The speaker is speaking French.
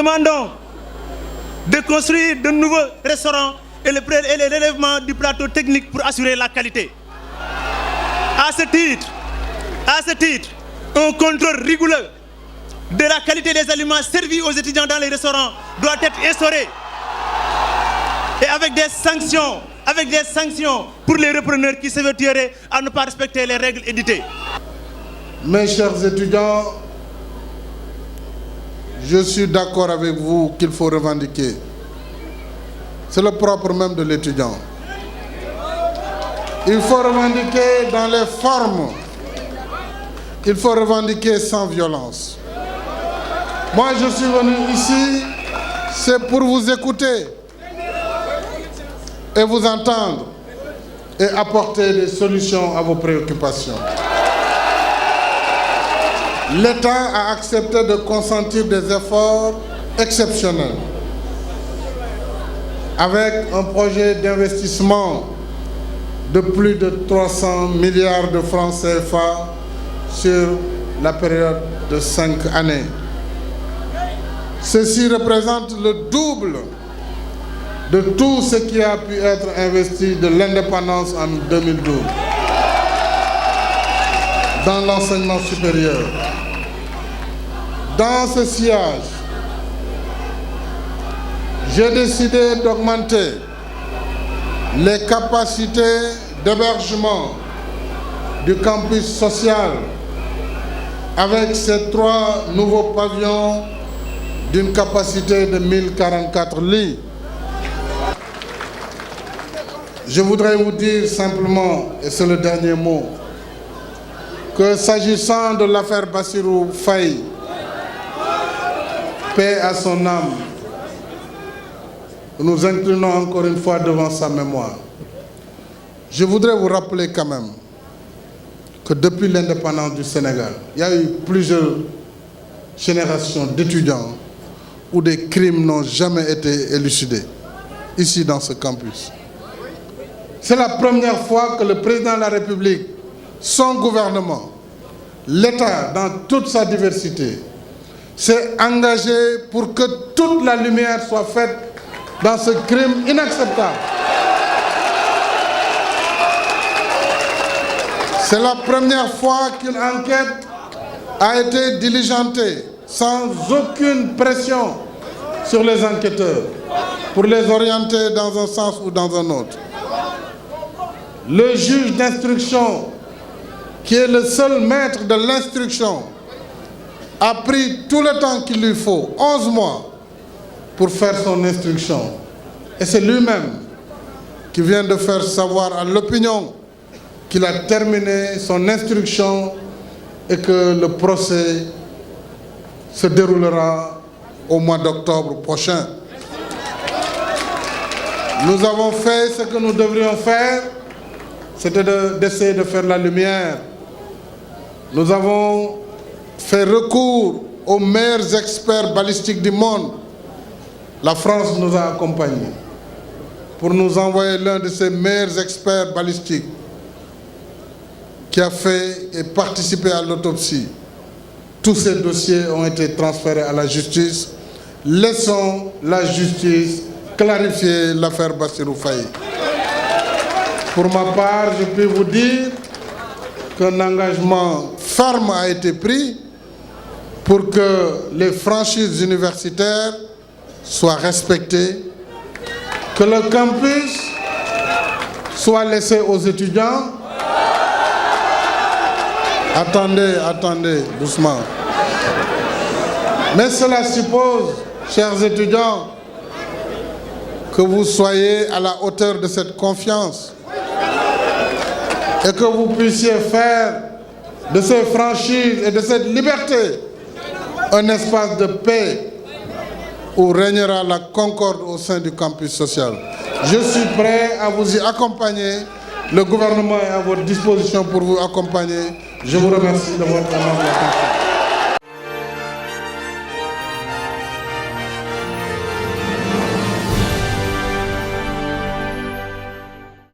demandons de construire de nouveaux restaurants et l'élèvement du plateau technique pour assurer la qualité. À ce titre, un contrôle rigoureux de la qualité des aliments servis aux étudiants dans les restaurants doit être instauré. Et avec des sanctions pour les repreneurs qui s'évertueraient à ne pas respecter les règles éditées. Mes chers étudiants, je suis d'accord avec vous qu'il faut revendiquer. C'est le propre même de l'étudiant. Il faut revendiquer dans les formes. Il faut revendiquer sans violence. Moi, je suis venu ici, c'est pour vous écouter et vous entendre et apporter des solutions à vos préoccupations. L'État a accepté de consentir des efforts exceptionnels avec un projet d'investissement de plus de 300 milliards de francs CFA sur la période de 5 années. Ceci représente le double de tout ce qui a pu être investi de l'indépendance en 2012 dans l'enseignement supérieur. Dans ce sillage, j'ai décidé d'augmenter les capacités d'hébergement du campus social avec ces 3 nouveaux pavillons d'une capacité de 1044 lits. Je voudrais vous dire simplement, et c'est le dernier mot, que s'agissant de l'affaire Bassirou Faye, paix à son âme, nous inclinons encore une fois devant sa mémoire. Je voudrais vous rappeler quand même que depuis l'indépendance du Sénégal, il y a eu plusieurs générations d'étudiants où des crimes n'ont jamais été élucidés, ici dans ce campus. C'est la première fois que le président de la République, son gouvernement, l'État dans toute sa diversité, s'est engagé pour que toute la lumière soit faite dans ce crime inacceptable. C'est la première fois qu'une enquête a été diligentée sans aucune pression sur les enquêteurs pour les orienter dans un sens ou dans un autre. Le juge d'instruction, qui est le seul maître de l'instruction, a pris tout le temps qu'il lui faut, 11 mois, pour faire son instruction. Et c'est lui-même qui vient de faire savoir à l'opinion qu'il a terminé son instruction et que le procès se déroulera au mois d'octobre prochain. Nous avons fait ce que nous devrions faire, c'était d'essayer de faire la lumière. Nous avons fait recours aux meilleurs experts balistiques du monde. La France nous a accompagnés pour nous envoyer l'un de ses meilleurs experts balistiques qui a fait et participé à l'autopsie. Tous ces dossiers ont été transférés à la justice. Laissons la justice clarifier l'affaire Bassirou Faye. Pour ma part, je peux vous dire qu'un engagement ferme a été pris pour que les franchises universitaires soient respectées, que le campus soit laissé aux étudiants. Attendez, doucement. Mais cela suppose, chers étudiants, que vous soyez à la hauteur de cette confiance et que vous puissiez faire de ces franchises et de cette liberté un espace de paix où régnera la concorde au sein du campus social. Je suis prêt à vous y accompagner. Le gouvernement est à votre disposition pour vous accompagner. Je vous remercie de votre attention.